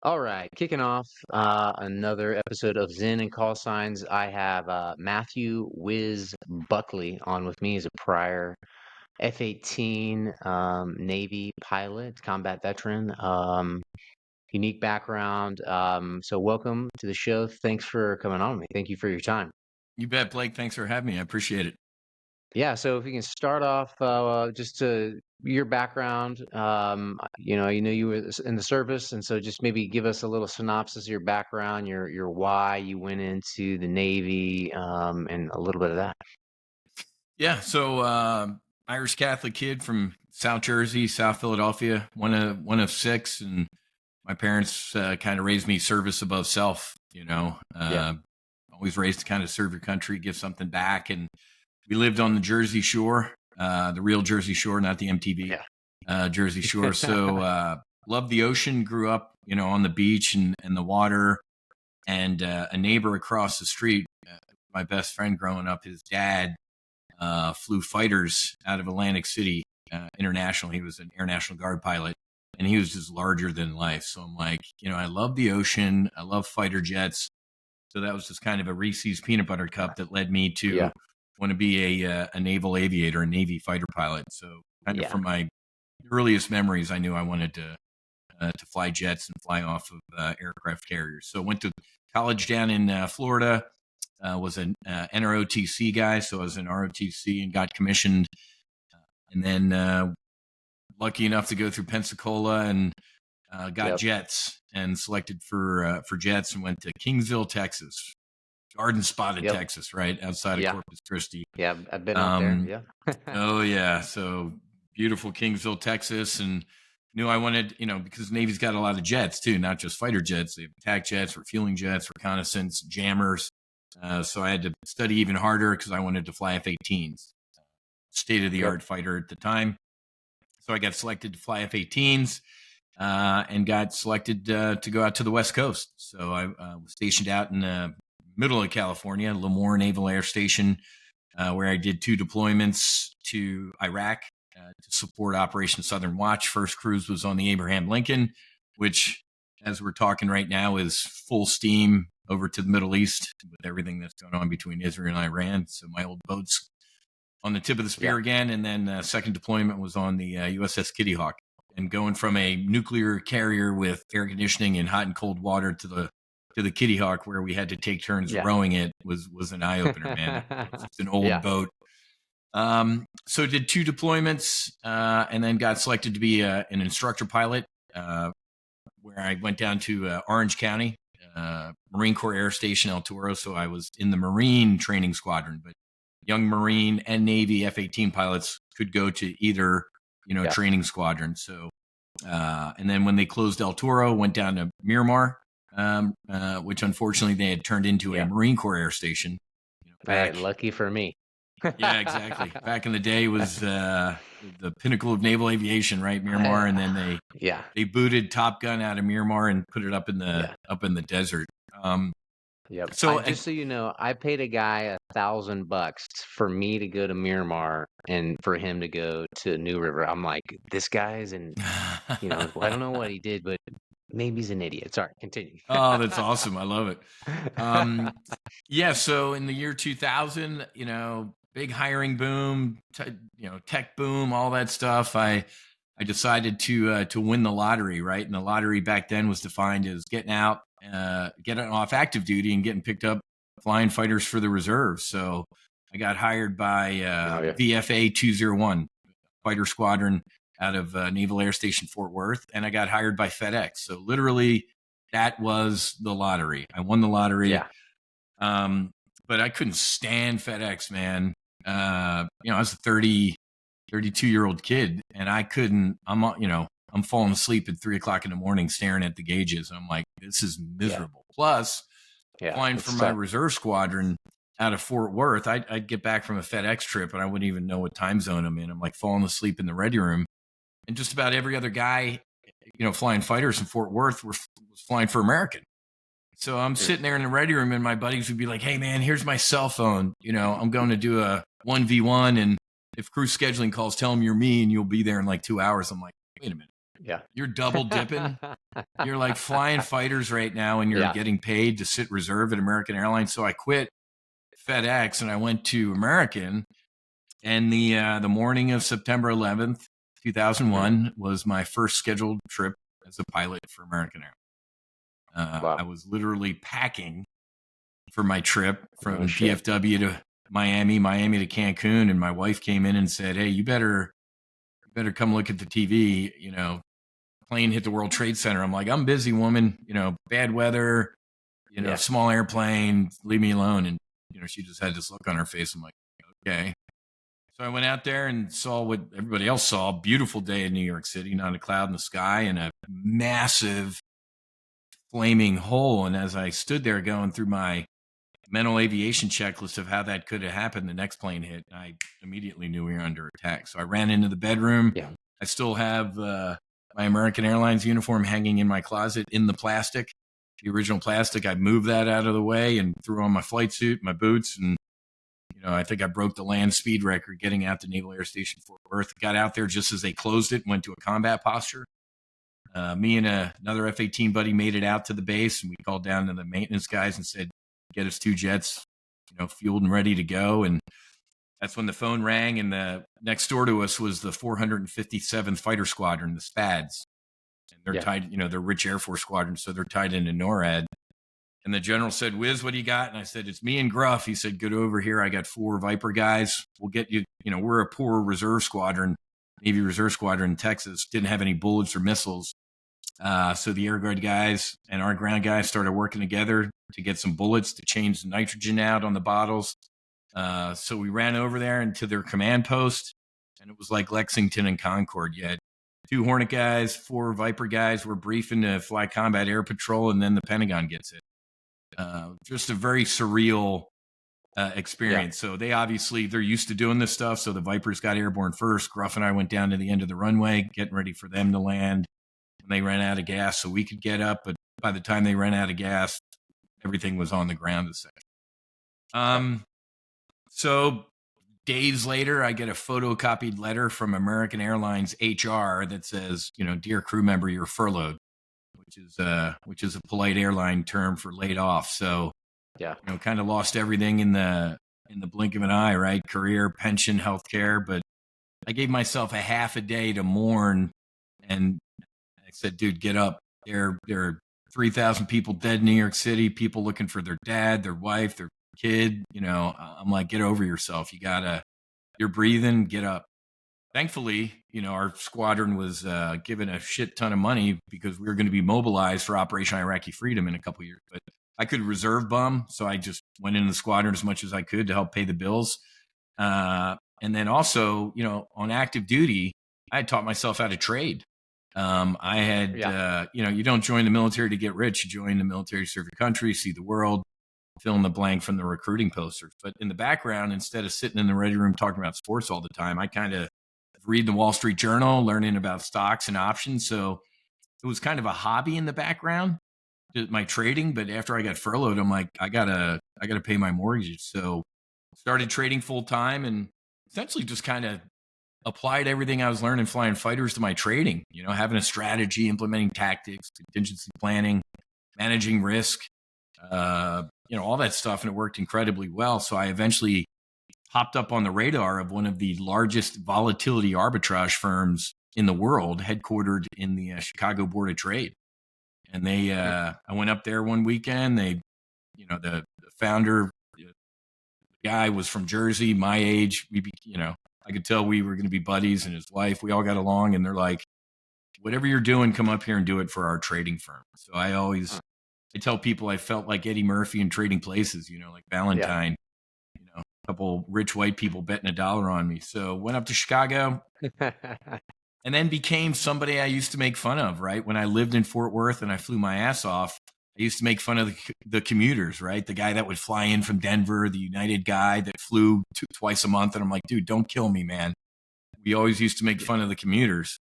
All right, kicking off another episode of Zen and Call Signs. I have Matthew Whiz Buckley on with me. He's a prior F-18 Navy pilot, combat veteran, unique background. So welcome to the show. Thanks for coming on with me. Thank you for your time. You bet, Blake. Thanks for having me. I appreciate it. Yeah, so if we can start off just to your background, you were in the service, and so just maybe give us a little synopsis of your background, your why you went into the Navy, and a little bit of that. Yeah, so Irish Catholic kid from South Jersey, South Philadelphia, one of six, and my parents kind of raised me service above self. Yeah, Always raised to kind of serve your country, give something back, and we lived on the Jersey Shore, the real Jersey Shore, not the MTV Jersey Shore. So loved the ocean. Grew up, on the beach and the water, and a neighbor across the street, my best friend growing up, his dad flew fighters out of Atlantic City International. He was an Air National Guard pilot, and he was just larger than life. So I'm like, I love the ocean. I love fighter jets. So that was just kind of a Reese's peanut butter cup that led me to yeah, want to be a naval aviator, a Navy fighter pilot. So kind of yeah, from my earliest memories, I knew I wanted to fly jets and fly off of aircraft carriers. So went to college down in Florida. Was an NROTC guy, so I was an ROTC and got commissioned, and then lucky enough to go through Pensacola and got yep, jets and selected for jets and went to Kingsville, Texas, garden spotted yep, Texas, right outside of yeah, Corpus Christi. yeah. I've been out there. Um, Yeah, oh yeah, so beautiful Kingsville, Texas, and knew I wanted, because the Navy's got a lot of jets too, not just fighter jets. They have attack jets, refueling jets, reconnaissance, jammers. So I had to study even harder because I wanted to fly F-18s, state of the yep, art fighter at the time. So I got selected to fly F-18s and got selected to go out to the West Coast. So I was stationed out in the middle of California, Lemoore Naval Air Station, where I did 2 deployments to Iraq to support Operation Southern Watch. First cruise was on the Abraham Lincoln, which, as we're talking right now, is full steam over to the Middle East with everything that's going on between Israel and Iran. So my old boat's on the tip of the yeah, spear again. And then second deployment was on the USS Kitty Hawk. And going from a nuclear carrier with air conditioning and hot and cold water to the Kitty Hawk, where we had to take turns yeah, rowing it, was an eye opener, man. It's an old yeah, boat. So did 2 deployments and then got selected to be an instructor pilot, where I went down to Orange County, Marine Corps Air Station El Toro. So I was in the Marine training squadron, but young Marine and Navy F-18 pilots could go to either, yeah, training squadron. So, and then when they closed El Toro, went down to Miramar, which unfortunately they had turned into a yeah. Marine Corps Air Station, Hey, back. lucky for me. Yeah, exactly. Back in the day was the pinnacle of naval aviation, right? Miramar, and then Yeah, they booted Top Gun out of Miramar and put it yeah, up in the desert. yep. So Just so you know, I paid a guy $1,000 for me to go to Miramar and for him to go to New River. I'm like, this guy's I don't know what he did, but maybe he's an idiot. Sorry, continue. oh, that's awesome. I love it. Um, yeah. So in the year 2000, big hiring boom, tech boom, all that stuff. I decided to win the lottery, right? And the lottery back then was defined as getting off active duty and getting picked up flying fighters for the reserves. So I got hired by Oh yeah, VFA 201 fighter squadron out of Naval Air Station Fort Worth, and I got hired by FedEx. So literally, that was the lottery. I won the lottery, yeah, um, but I couldn't stand FedEx, man. I was a 32-year-old kid, and I couldn't. I'm falling asleep at 3 o'clock in the morning, staring at the gauges. I'm like, this is yeah, miserable. Plus, yeah. flying It's for my tough. reserve squadron out of Fort Worth, I'd get back from a FedEx trip, and I wouldn't even know what time zone I'm in. I'm like falling asleep in the ready room, and just about every other guy, flying fighters in Fort Worth was flying for American. So I'm Mm. sitting there in the ready room, and my buddies would be like, "Hey, man, here's my cell phone. I'm going to do a 1v1, and if crew scheduling calls, tell them you're me, and you'll be there in like 2 hours." I'm like, "Wait a minute, Yeah. You're double dipping. You're like flying fighters right now, and you're getting paid to sit reserve at American Airlines. So I quit FedEx and I went to American. And the morning of September 11th, 2001 was my first scheduled trip as a pilot for American Airlines. Wow. I was literally packing for my trip from shit. DFW to Miami to Cancun, and my wife came in and said, "Hey, you better come look at the TV. You know, plane hit the World Trade Center." I'm like, "I'm busy, woman. You know, bad weather. You know, small airplane. Leave me alone." And you know, she just had this look on her face. I'm like, "Okay." So I went out there and saw what everybody else saw. Beautiful day in New York City, not a cloud in the sky, and a massive flaming hole. And as I stood there going through my mental aviation checklist of how that could have happened, the next plane hit, I immediately knew we were under attack. So I ran into the bedroom. Yeah. I still have my American Airlines uniform hanging in my closet in the plastic, the original plastic. I moved that out of the way and threw on my flight suit, my boots, and you know, I think I broke the land speed record getting out to Naval Air Station Fort Worth. Got out there just as they closed it, went to a combat posture. Me and another F-18 buddy made it out to the base, and we called down to the maintenance guys and said, "Get us 2 jets, you know, fueled and ready to go." And that's when the phone rang, and the next door to us was the 457th Fighter Squadron, the SPADs. And they're tied, you know, they're rich Air Force squadrons, so they're tied into NORAD. And the general said, "Whiz, what do you got?" And I said, "It's me and Gruff." He said, "Get over here. I got 4 Viper guys. We'll get you." You know, we're a poor reserve squadron, Navy Reserve Squadron in Texas. Didn't have any bullets or missiles. So the Air Guard guys and our ground guys started working together to get some bullets to change the nitrogen out on the bottles. So we ran over there into their command post, and it was like Lexington and Concord. You had 2 Hornet guys, 4 Viper guys. We're briefing to fly combat air patrol, and then the Pentagon gets it. Just a very surreal experience. So they obviously, they're used to doing this stuff. So the Vipers got airborne first. Gruff and I went down to the end of the runway, getting ready for them to land. And they ran out of gas so we could get up. But by the time they ran out of gas, everything was on the ground. So days later, I get a photocopied letter from American Airlines HR that says, you know, "Dear crew member, you're furloughed," which is a polite airline term for laid off. So, you know, kind of lost everything in the blink of an eye, right? Career, pension, healthcare. But I gave myself a half a day to mourn, and I said, "Dude, get up. There are 3,000 people dead in New York City. People looking for their dad, their wife, their kid. You know, I'm like, get over yourself. You're breathing. Get up." Thankfully, you know, our squadron was given a shit ton of money because we were going to be mobilized for Operation Iraqi Freedom in a couple of years. But I could reserve bum, so I just went into the squadron as much as I could to help pay the bills. And then also, you know, on active duty, I had taught myself how to trade. I had, you know, you don't join the military to get rich. You join the military to serve your country, see the world, fill in the blank from the recruiting posters. But in the background, instead of sitting in the ready room talking about sports all the time, I kind of read the Wall Street Journal, learning about stocks and options. So it was kind of a hobby in the background, my trading. But after I got furloughed, I'm like, I gotta pay my mortgage. So started trading full time and essentially just kind of applied everything I was learning flying fighters to my trading, you know, having a strategy, implementing tactics, contingency planning, managing risk, you know, all that stuff. And it worked incredibly well. So I eventually popped up on the radar of one of the largest volatility arbitrage firms in the world, headquartered in the Chicago Board of Trade. And I went up there one weekend. You know, the founder, the guy was from Jersey, my age. You know, I could tell we were going to be buddies, and his wife, we all got along. And they're like, "Whatever you're doing, come up here and do it for our trading firm." So I tell people I felt like Eddie Murphy in Trading Places, you know, like Valentine. Couple rich white people betting $1 on me. So went up to Chicago and then became somebody I used to make fun of, right? When I lived in Fort Worth and I flew my ass off, I used to make fun of the commuters, right? The guy that would fly in from Denver, the United guy that flew twice a month. And I'm like, dude, don't kill me, man. We always used to make fun of the commuters.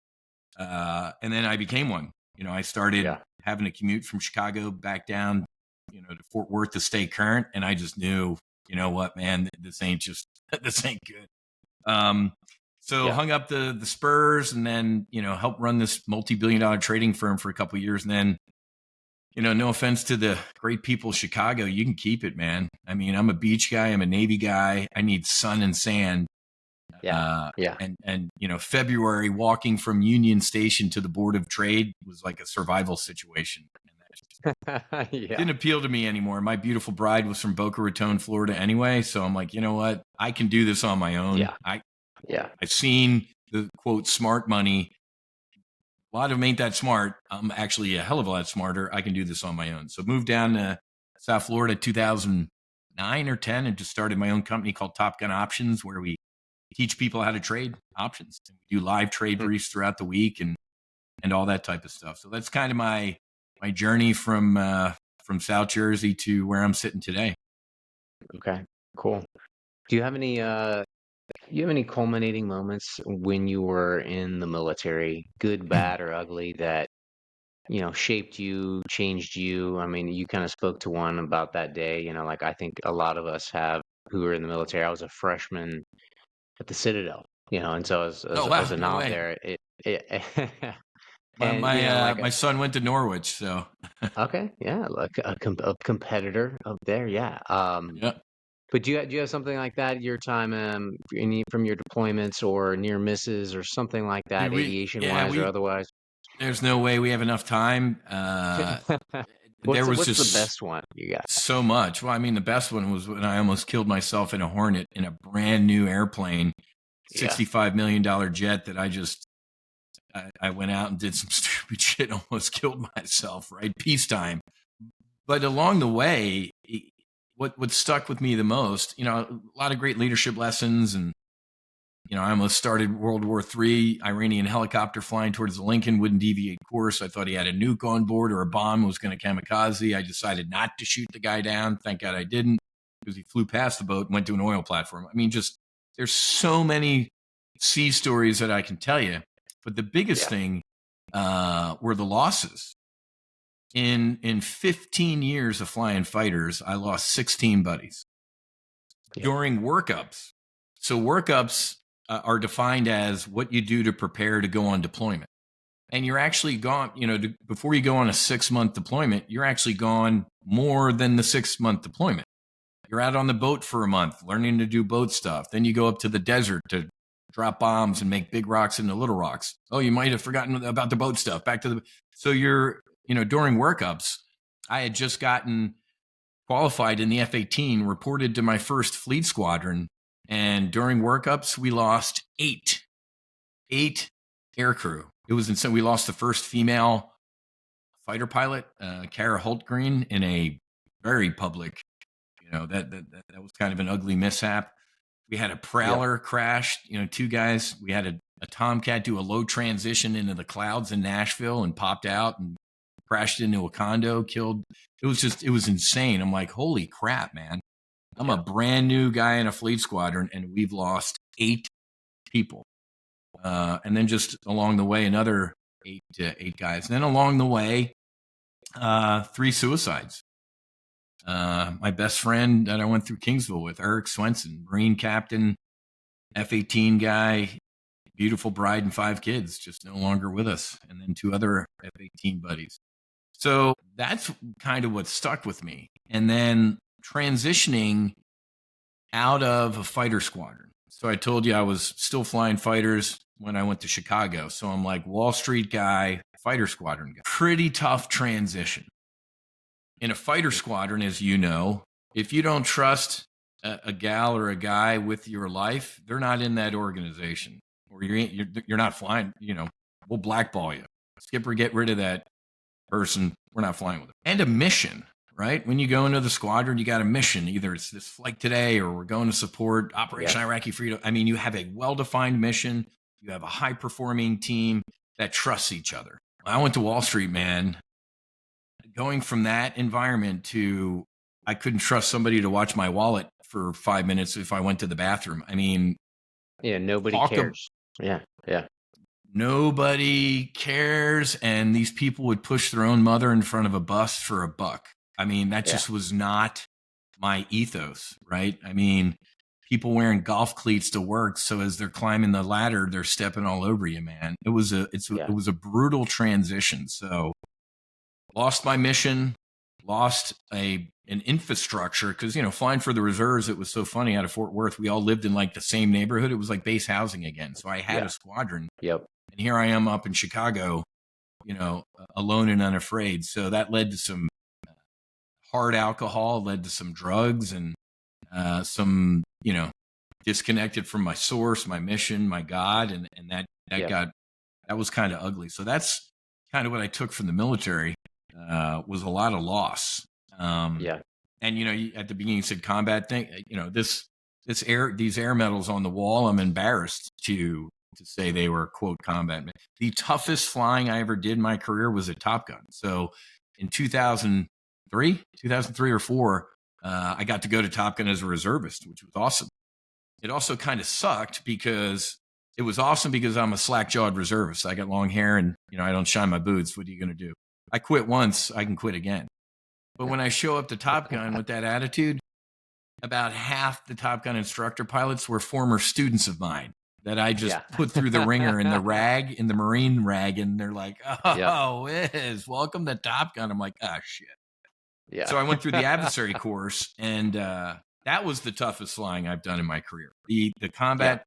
And then I became one. You know, I started having to commute from Chicago back down, you know, to Fort Worth to stay current. And I just knew, you know what, man, this ain't good. So hung up the spurs, and then, helped run this multi-billion-dollar trading firm for a couple of years. And then, no offense to the great people of Chicago, you can keep it, man. I mean, I'm a beach guy. I'm a Navy guy. I need sun and sand. And February, walking from Union Station to the Board of Trade was like a survival situation. And that didn't appeal to me anymore. My beautiful bride was from Boca Raton, Florida anyway. So I'm like, you know what? I can do this on my own. I've seen the quote smart money. A lot of them ain't that smart. I'm actually a hell of a lot smarter. I can do this on my own. So moved down to South Florida 2009 or 10 and just started my own company called Top Gun Options, where we teach people how to trade options. We do live trade briefs throughout the week and all that type of stuff. So that's kind of my journey from South Jersey to where I'm sitting today. Okay, cool. Do you have any culminating moments when you were in the military, good, bad, or ugly, that shaped you, changed you? I mean, you kind of spoke to one about that day. Like I think a lot of us have who were in the military. I was a freshman at the Citadel, and so as a knob there, My son went to Norwich, so okay, yeah, like a competitor up there, yeah. But do you have something like that your time from your deployments or near misses or something like that, aviation wise or otherwise? There's no way we have enough time. What's the best one you got? So much. Well, I mean, the best one was when I almost killed myself in a Hornet in a brand new airplane, $65 million jet that I went out and did some stupid shit, almost killed myself, right? Peacetime. But along the way, what stuck with me the most, a lot of great leadership lessons. And, I almost started World War III, Iranian helicopter flying towards the Lincoln, wouldn't deviate course. I thought he had a nuke on board or a bomb, was going to kamikaze. I decided not to shoot the guy down. Thank God I didn't, because he flew past the boat and went to an oil platform. I mean, there's so many sea stories that I can tell you. But the biggest thing were the losses. In 15 years of flying fighters, I lost 16 buddies during workups. So workups are defined as what you do to prepare to go on deployment. And you're actually gone, before you go on a 6-month deployment, you're actually gone more than the 6-month deployment. You're out on the boat for a month, learning to do boat stuff. Then you go up to the desert to drop bombs and make big rocks into little rocks. Oh, you might have forgotten about the boat stuff. So you're, during workups, I had just gotten qualified in the F-18, reported to my first fleet squadron. And during workups, we lost eight aircrew. It was insane. We lost the first female fighter pilot, Kara Holtgreen, in a very public, that was kind of an ugly mishap. We had a Prowler crash, 2 guys. We had a Tomcat do a low transition into the clouds in Nashville and popped out and crashed into a condo, killed. It was insane. I'm like, holy crap, man. I'm a brand new guy in a fleet squadron, and we've lost 8 people. And then just along the way, another 8 guys. And then along the way, 3 suicides. My best friend that I went through Kingsville with, Eric Swenson, Marine captain, F-18 guy, beautiful bride and 5 kids, just no longer with us. And then 2 other F-18 buddies. So that's kind of what stuck with me. And then transitioning out of a fighter squadron. So I told you I was still flying fighters when I went to Chicago. So I'm like Wall Street guy, fighter squadron guy. Pretty tough transition. In a fighter squadron, as you know, if you don't trust a gal or a guy with your life, they're not in that organization, or you're not flying. We'll blackball you. Skipper, get rid of that person. We're not flying with them. And a mission, right? When you go into the squadron, you got a mission. Either it's this flight today, or we're going to support Operation Iraqi Freedom. I mean, you have a well-defined mission. You have a high-performing team that trusts each other. I went to Wall Street, man. Going from that environment to I couldn't trust somebody to watch my wallet for 5 minutes if I went to the bathroom. I mean, nobody cares. Nobody cares. And these people would push their own mother in front of a bus for $1. I mean, that just was not my ethos, right? I mean, people wearing golf cleats to work. So as they're climbing the ladder, they're stepping all over you, man. It was a brutal transition. So lost my mission, lost an infrastructure because, flying for the reserves, it was so funny out of Fort Worth. We all lived in like the same neighborhood. It was like base housing again. So I had a squadron. Yep. And here I am up in Chicago, alone and unafraid. So that led to some hard alcohol, led to some drugs and some, disconnected from my source, my mission, my God. And that was kind of ugly. So that's kind of what I took from the military, was a lot of loss. And, at the beginning you said combat thing, these air medals on the wall, I'm embarrassed to say they were, quote, combat. The toughest flying I ever did in my career was at Top Gun. So in 2003 or 4, I got to go to Top Gun as a reservist, which was awesome. It also kind of sucked because it was awesome because I'm a slack-jawed reservist. I got long hair and, I don't shine my boots. What are you going to do? I quit once, I can quit again. But when I show up to Top Gun with that attitude, about half the Top Gun instructor pilots were former students of mine that I just put through the ringer in the Marine rag. And they're like, Whiz, welcome to Top Gun. I'm like, shit. Yeah. So I went through the adversary course, and that was the toughest flying I've done in my career. The combat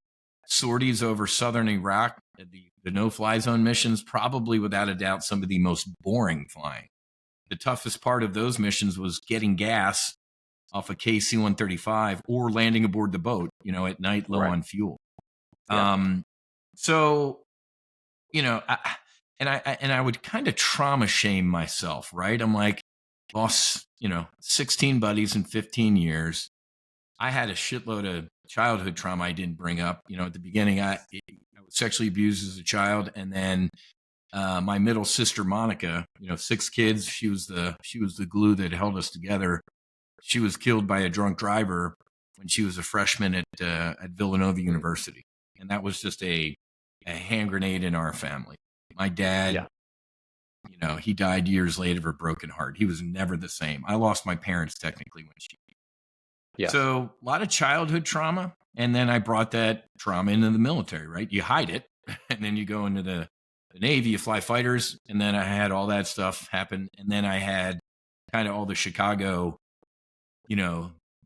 sorties over southern Iraq, the no-fly zone missions, probably without a doubt some of the most boring flying. The toughest part of those missions was getting gas off a KC-135 or landing aboard the boat, at night low on fuel. Yeah. I would kind of trauma shame myself, right? I'm like, lost, 16 buddies in 15 years. I had a shitload of childhood trauma I didn't bring up. At the beginning, I was sexually abused as a child. And then my middle sister, Monica, 6 kids. She was the glue that held us together. She was killed by a drunk driver when she was a freshman at Villanova University. And that was just a hand grenade in our family. My dad, he died years later of a broken heart. He was never the same. I lost my parents technically when she. Yeah. So a lot of childhood trauma. And then I brought that trauma into the military, right? You hide it and then you go into the Navy, you fly fighters. And then I had all that stuff happen. And then I had kind of all the Chicago,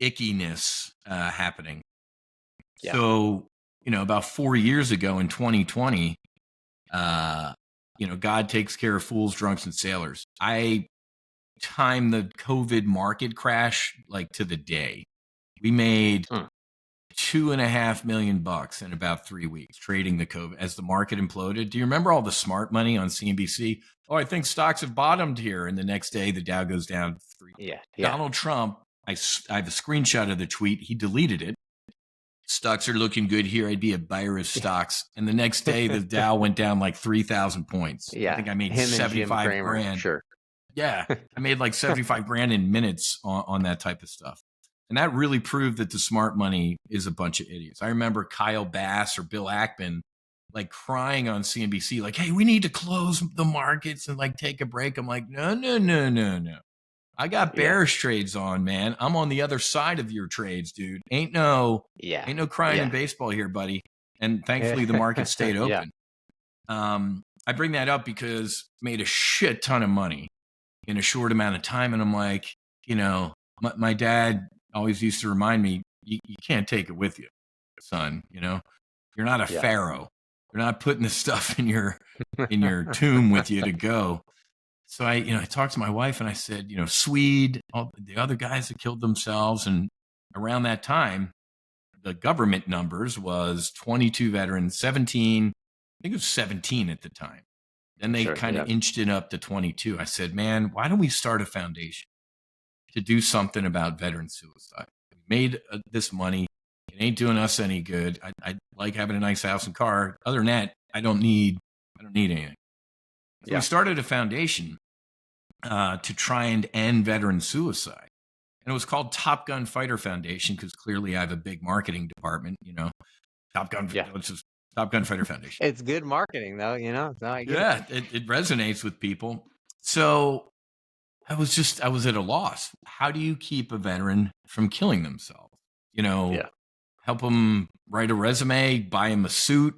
ickiness happening. Yeah. So, about 4 years ago in 2020, God takes care of fools, drunks, and sailors. I timed the COVID market crash like to the day. We made $2.5 million in about 3 weeks trading the COVID as the market imploded. Do you remember all the smart money on CNBC? Oh, I think stocks have bottomed here. And the next day, the Dow goes down 3. Yeah. Donald Trump, I have a screenshot of the tweet. He deleted it. Stocks are looking good here. I'd be a buyer of stocks. And the next day, the Dow went down like 3,000 points. Yeah. I think I made 75 grand. Sure. Yeah. I made like 75 grand in minutes on that type of stuff. And that really proved that the smart money is a bunch of idiots. I remember Kyle Bass or Bill Ackman like crying on CNBC, like, hey, we need to close the markets and like take a break. I'm like, no. I got bearish trades on, man. I'm on the other side of your trades, dude. Ain't no crying in baseball here, buddy. And thankfully the market stayed open. I bring that up because I made a shit ton of money in a short amount of time. And I'm like, my dad always used to remind me, you can't take it with you, son. You're not a pharaoh. You're not putting this stuff in your tomb with you to go. So I talked to my wife and I said, Swede, all the other guys that killed themselves. And around that time, the government numbers was 22 veterans, 17, I think it was 17 at the time. Then they kind of inched it up to 22. I said, man, why don't we start a foundation to do something about veteran suicide? We made this money. It ain't doing us any good. I like having a nice house and car. Other than that, I don't need anything. So we started a foundation to try and end veteran suicide. And it was called Top Gun Fighter Foundation because clearly I have a big marketing department, Top Gun, it's just Top Gun Fighter Foundation. It's good marketing though, No, I get it. It resonates with people. So I was at a loss. How do you keep a veteran from killing themselves? help them write a resume, buy them a suit.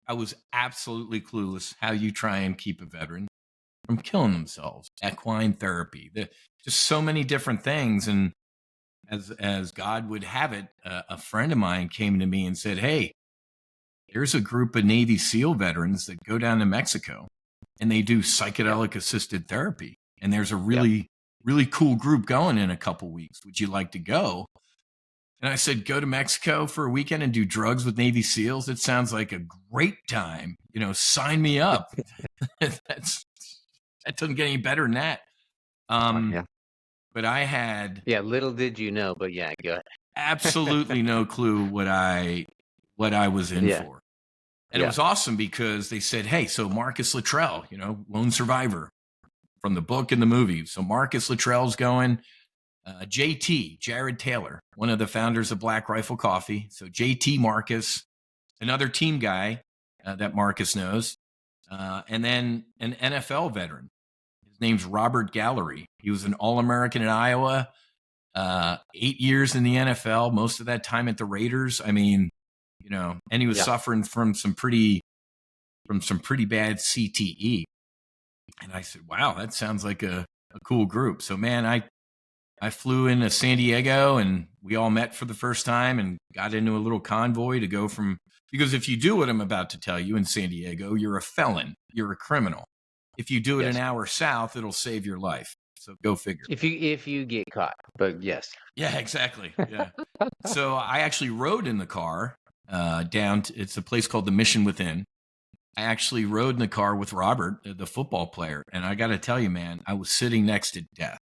I was absolutely clueless how you try and keep a veteran from killing themselves. Equine therapy, just so many different things. And as God would have it, a friend of mine came to me and said, "Hey, here's a group of Navy SEAL veterans that go down to Mexico and they do psychedelic-assisted therapy. And there's a really cool group going in a couple weeks. Would you like to go?" And I said, "Go to Mexico for a weekend and do drugs with Navy SEALs? It sounds like a great time. Sign me up." That doesn't get any better than that. But I had little did you know, but go ahead. absolutely no clue what I was in for. And it was awesome because they said, "Hey, so Marcus Luttrell, lone survivor from the book and the movie. So Marcus Luttrell's going. JT, Jared Taylor, one of the founders of Black Rifle Coffee. So JT Marcus, another team guy that Marcus knows. And then an NFL veteran. His name's Robert Gallery. He was an All-American in Iowa, 8 years in the NFL, most of that time at the Raiders. I mean, and he was suffering from some pretty bad CTE. And I said, wow, that sounds like a cool group. So, man, I flew into San Diego and we all met for the first time and got into a little convoy to go because if you do what I'm about to tell you in San Diego, you're a felon, you're a criminal. If you do it an hour south, it'll save your life. So go figure. If you get caught, but yes. Yeah, exactly. Yeah. So I actually rode in the car down to, it's a place called the Mission Within. I actually rode in the car with Robert, the football player. And I got to tell you, man, I was sitting next to death.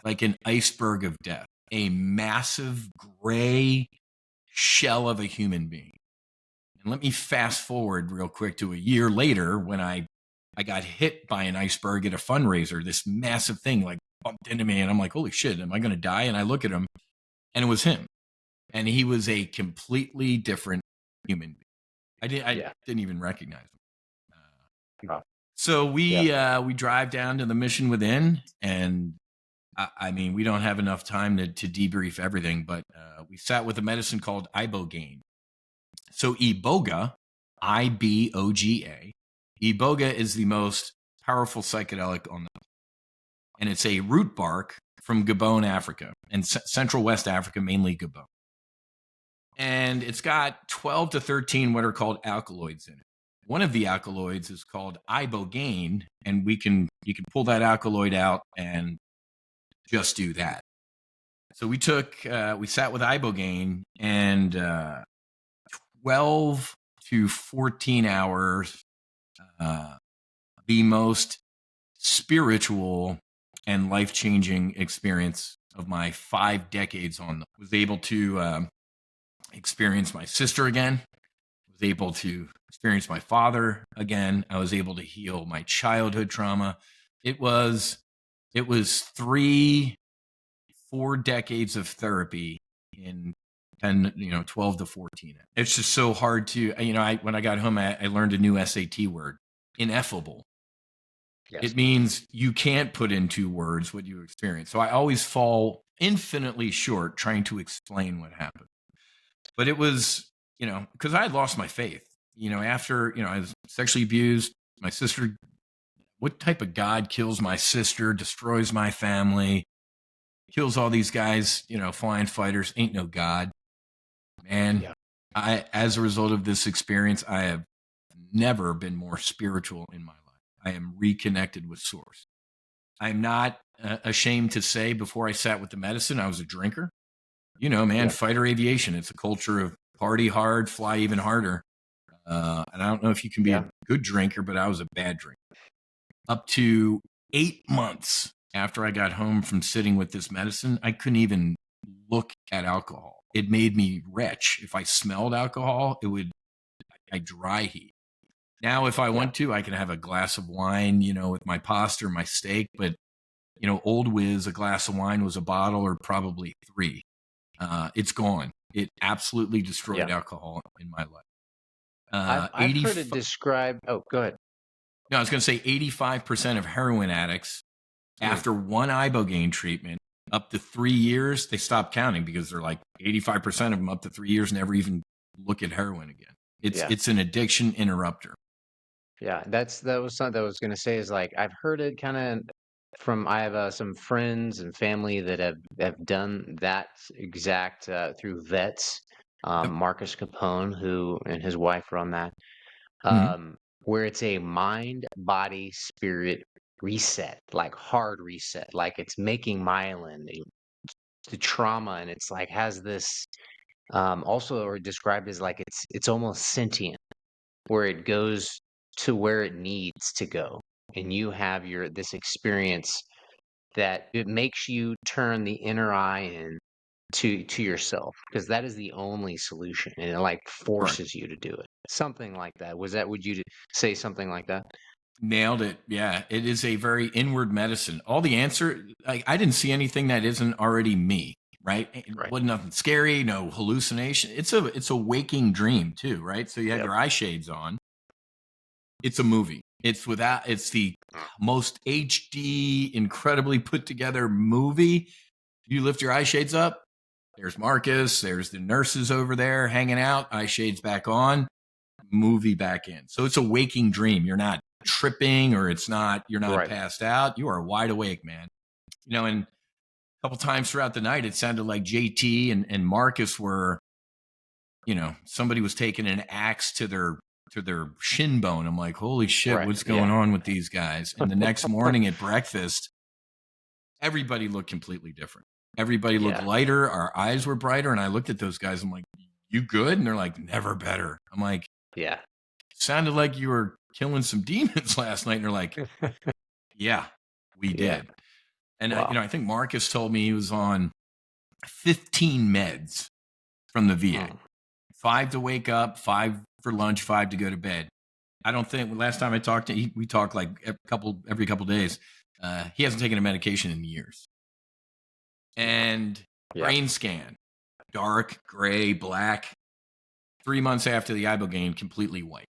Like an iceberg of death, a massive gray shell of a human being. And let me fast forward real quick to a year later when I got hit by an iceberg at a fundraiser, this massive thing like bumped into me and I'm like, holy shit, am I going to die? And I look at him and it was him. And he was a completely different human being. I didn't even recognize him. So we drive down to the Mission Within, and I mean, we don't have enough time to debrief everything, but we sat with a medicine called ibogaine. So iboga, I-B-O-G-A, iboga is the most powerful psychedelic on the planet. And it's a root bark from Gabon, Africa, and Central West Africa, mainly Gabon. And it's got 12 to 13 what are called alkaloids in it. One of the alkaloids is called ibogaine, and you can pull that alkaloid out and just do that. So we sat with ibogaine, and 12 to 14 hours, the most spiritual and life-changing experience of my 5 decades was able to experience my sister again. Was able to experience my father again. I was able to heal my childhood trauma. It was 3-4 decades of therapy in 12 to 14. It's just so hard to, when I got home, I learned a new SAT word, ineffable. Yes. It means you can't put into words what you experience. So I always fall infinitely short trying to explain what happened. But it was, because I had lost my faith, after, I was sexually abused. My sister, what type of God kills my sister, destroys my family, kills all these guys, flying fighters? Ain't no God. Man, as a result of this experience, I have never been more spiritual in my life. I am reconnected with Source. I'm not ashamed to say before I sat with the medicine, I was a drinker. Fighter aviation. It's a culture of party hard, fly even harder. And I don't know if you can be a good drinker, but I was a bad drinker. Up to 8 months after I got home from sitting with this medicine, I couldn't even look at alcohol. It made me retch. If I smelled alcohol, I dry heat. Now, if I want to, I can have a glass of wine, with my pasta or my steak. But, old Whiz, a glass of wine was a bottle or probably 3. It's gone. It absolutely destroyed alcohol in my life. I've heard it described. Oh, go ahead. No, I was going to say 85% of heroin addicts after one ibogaine treatment up to 3 years, they stop counting because they're like 85% of them up to 3 years never even look at heroin again. It's an addiction interrupter. Yeah, that was something I was going to say is like I've heard it kind of from I have some friends and family that have done that exact through vets. Yep. Marcus Capone, who and his wife run that, Mhm. where it's a mind, body, spirit reset, like hard reset, like it's making myelin to trauma, and it's like has this also or described as like it's almost sentient where it goes to where it needs to go and you have your this experience that it makes you turn the inner eye in to yourself because that is the only solution and it like Correct. forces you to do it something like that would you say something like that? Nailed it. Yeah, it is a very inward medicine. All the answer, I didn't see anything that isn't already me, right? It Right. wasn't nothing scary, no hallucination. It's a waking dream too, right? So you have Yep. your eye shades on. It's a movie. It's the most HD, incredibly put together movie. You lift your eye shades up. There's Marcus. There's the nurses over there hanging out. Eye shades back on. Movie back in. So it's a waking dream. You're not tripping or you're not Right. passed out. You are wide awake, man. And a couple times throughout the night, it sounded like JT and Marcus were, somebody was taking an axe to their shin bone. I'm like, holy shit, Right. what's going on with these guys? And the next morning at breakfast, everybody looked completely different. Everybody looked lighter. Our eyes were brighter. And I looked at those guys. I'm like, you good? And they're like, never better. I'm like, Yeah. sounded like you were killing some demons last night. And they're like, yeah, we did. And Wow. I think Marcus told me he was on 15 meds from the VA. 5 to wake up, 5 for lunch, 5 to go to bed. I don't think last time I talked to him, we talked like every couple days. He hasn't taken a medication in years. And brain scan, dark, gray, black. 3 months after the ibogaine, completely white.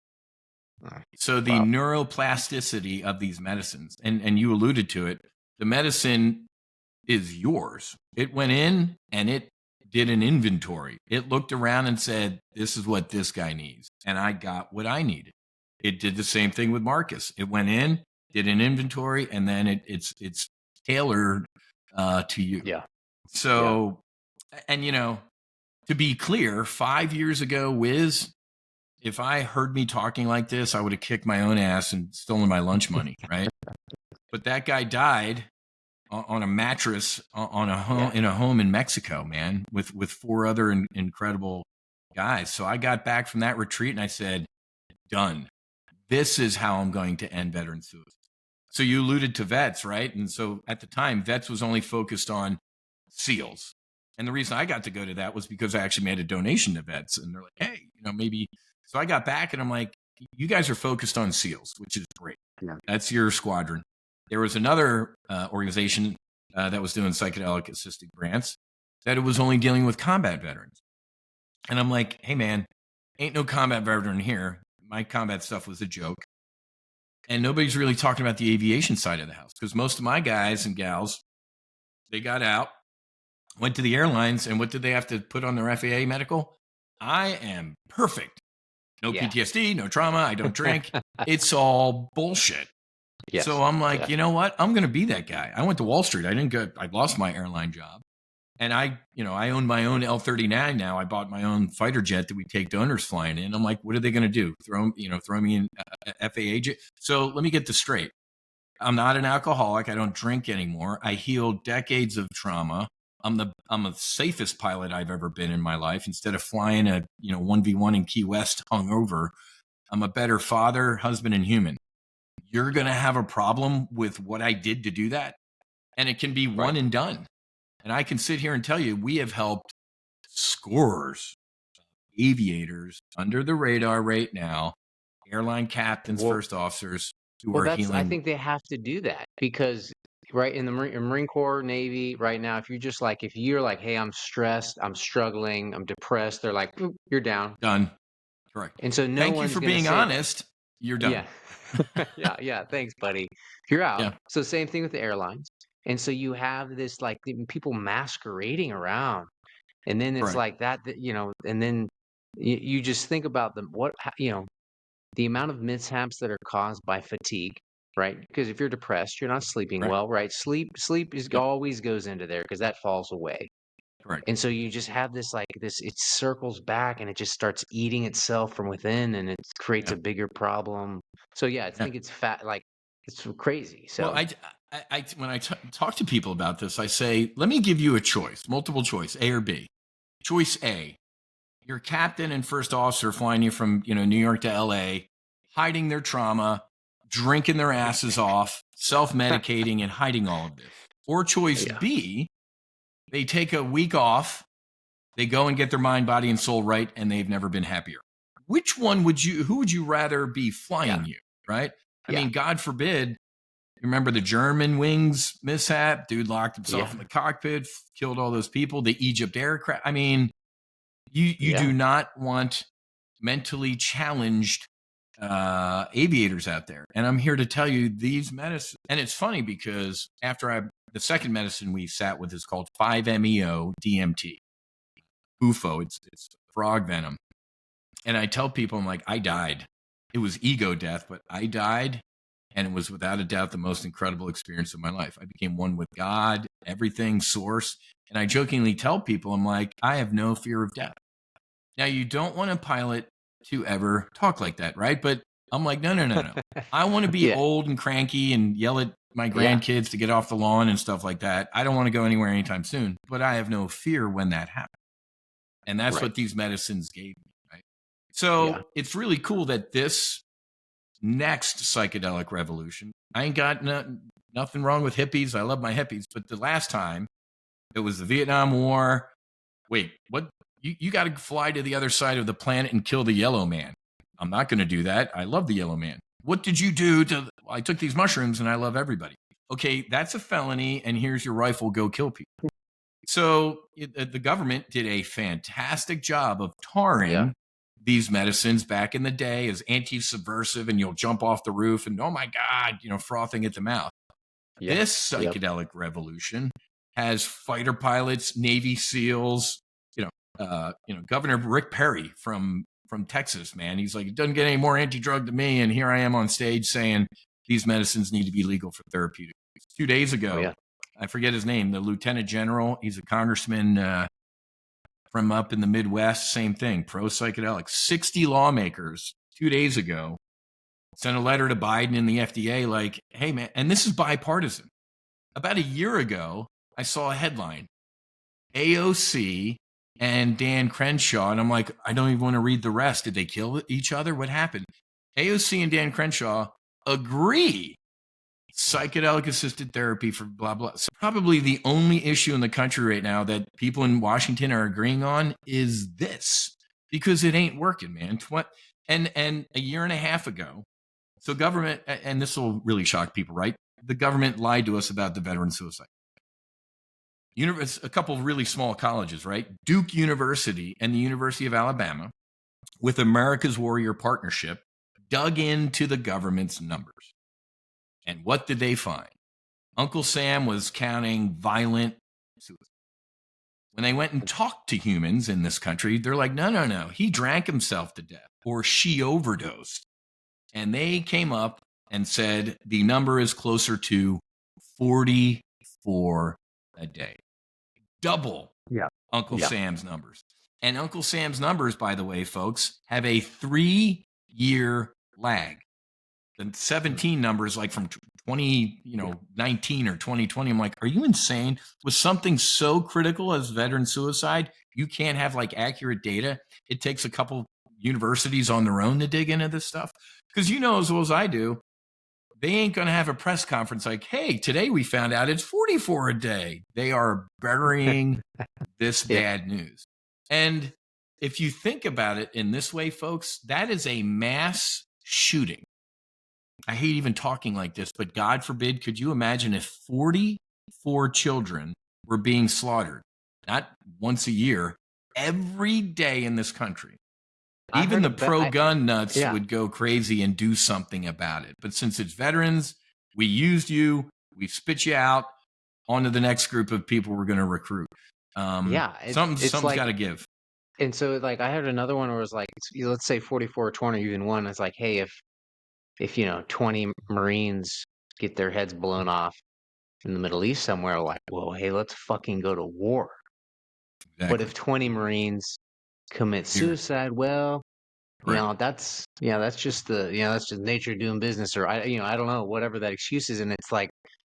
So the neuroplasticity of these medicines, and you alluded to it, the medicine is yours. It went in and it did an inventory. It looked around and said, this is what this guy needs. And I got what I needed. It did the same thing with Marcus. It went in, did an inventory, and then it's tailored to you. Yeah. So, and to be clear, 5 years ago, Whiz, if I heard me talking like this, I would have kicked my own ass and stolen my lunch money, right? But that guy died on a mattress on a home in a home in Mexico, man, with 4 other incredible guys. So I got back from that retreat and I said, done. This is how I'm going to end veteran suicide. So you alluded to vets, right? And so at the time, vets was only focused on SEALs. And the reason I got to go to that was because I actually made a donation to vets. And they're like, hey, maybe. So I got back and I'm like, you guys are focused on SEALs, which is great. Yeah. That's your squadron. There was another organization that was doing psychedelic-assisted grants that it was only dealing with combat veterans. And I'm like, hey, man, ain't no combat veteran here. My combat stuff was a joke. And nobody's really talking about the aviation side of the house because most of my guys and gals, they got out, went to the airlines, and what did they have to put on their FAA medical? I am perfect. No PTSD, no trauma. I don't drink. It's all bullshit. Yes. So I'm like, you know what? I'm going to be that guy. I went to Wall Street. I lost my airline job. And I own my own L-39 now. I bought my own fighter jet that we take donors flying in. I'm like, what are they going to do? Throw me in FAA jet? So let me get this straight. I'm not an alcoholic. I don't drink anymore. I healed decades of trauma. I'm the safest pilot I've ever been in my life. Instead of flying a 1v1 in Key West hungover, I'm a better father, husband, and human. You're going to have a problem with what I did to do that. And it can be one and done. And I can sit here and tell you, we have helped scores of aviators under the radar right now, airline captains, first officers who are healing. I think they have to do that because in the Marine Corps, Navy right now, if you're like, hey, I'm stressed, I'm struggling, I'm depressed, they're like, you're down. Done. Correct. And so thank you for being honest. You're done. Yeah. Yeah. Thanks, buddy. You're out. Yeah. So same thing with the airlines. And so you have this like people masquerading around, and then it's Right. like that, and then you just think about the amount of mishaps that are caused by fatigue, right? Because if you're depressed, you're not sleeping Right. well, right? Sleep is Yep. always goes into there because that falls away. Correct. And so you just have this like this, it circles back and it just starts eating itself from within and it creates Yeah. a bigger problem. So yeah, I Yeah. think it's fat, like it's crazy. Well, So when I talk to people about this, I say, let me give you a choice, multiple choice, A or B. Choice A, your captain and first officer flying you from, New York to LA, hiding their trauma, drinking their asses off, self-medicating and hiding all of this. Or choice yeah, B, they take a week off, they go and get their mind, body, and soul right, and they've never been happier. Who would you rather be yeah, flying you, right? I yeah, mean, God forbid, remember the German wings mishap? Dude locked himself yeah, in the cockpit, killed all those people, the Egypt aircraft. I mean, you do yeah, not want mentally challenged aviators out there. And I'm here to tell you these medicines. And it's funny because the second medicine we sat with is called 5-MeO DMT, UFO. It's frog venom. And I tell people, I'm like, I died. It was ego death, but I died. And it was without a doubt the most incredible experience of my life. I became one with God, everything, source. And I jokingly tell people, I'm like, I have no fear of death. Now, you don't want a pilot to ever talk like that, right? But I'm like, no. I want to be yeah, old and cranky and yell at my yeah, grandkids to get off the lawn and stuff like that. I don't want to go anywhere anytime soon, but I have no fear when that happens. And that's right, what these medicines gave me, right? yeah, So it's really cool that this next psychedelic revolution, I ain't got nothing wrong with hippies. I love my hippies. But the last time it was the Vietnam War. Wait, what? You got to fly to the other side of the planet and kill the yellow man. I'm not going to do that. I love the yellow man. What did you do I took these mushrooms and I love everybody. Okay, that's a felony. And here's your rifle. Go kill people. So the government did a fantastic job of yeah, tarring these medicines back in the day as anti-subversive, and you'll jump off the roof and, oh my God, frothing at the mouth. yeah, This yep, psychedelic revolution has fighter pilots, Navy SEALs, Governor Rick Perry from Texas, man. He's like, it doesn't get any more anti-drug to me. And here I am on stage saying these medicines need to be legal for therapeutic use. 2 days oh ago, yeah, I forget his name, the lieutenant general. He's a congressman from up in the Midwest. Same thing, pro psychedelic. 60 lawmakers 2 days ago sent a letter to Biden and the FDA like, hey, man, and this is bipartisan. About a year ago, I saw a headline, AOC and Dan Crenshaw. And I'm like, I don't even want to read the rest. Did they kill each other? What happened? AOC and Dan Crenshaw agree psychedelic assisted therapy for blah, blah. So probably the only issue in the country right now that people in Washington are agreeing on is this, because it ain't working, man. And a year and a half ago, so government, and this will really shock people, right? The government lied to us about the veteran suicide. A couple of really small colleges, right? Duke University and the University of Alabama, with America's Warrior Partnership, dug into the government's numbers. And what did they find? Uncle Sam was counting violent suicide. When they went and talked to humans in this country, they're like, no. He drank himself to death or she overdosed. And they came up and said the number is closer to 44 a day. Double yeah, Uncle yeah, Sam's numbers. And Uncle Sam's numbers, by the way, folks, have a 3-year lag. The 17 numbers, like from 2019 or 2020, I'm like, are you insane? With something so critical as veteran suicide, you can't have like accurate data. It takes a couple universities on their own to dig into this stuff. Because as well as I do, they ain't going to have a press conference like, hey, today we found out it's 44 a day. They are burying this yeah, bad news. And if you think about it in this way, folks, that is a mass shooting. I hate even talking like this, but God forbid, could you imagine if 44 children were being slaughtered, not once a year, every day in this country? I Even heard the about, pro-gun nuts yeah, would go crazy and do something about it. But since it's veterans, we used you, we spit you out. on to the next group of people we're going to recruit. Something's like, got to give. And so like I heard another one where it was like, let's say 44 or 20 or even one. It's like, hey, if 20 Marines get their heads blown off in the Middle East somewhere, like, well, hey, let's fucking go to war. Exactly. But if 20 Marines commit suicide, well, that's just that's just nature doing business, or I don't know, whatever that excuse is, and it's like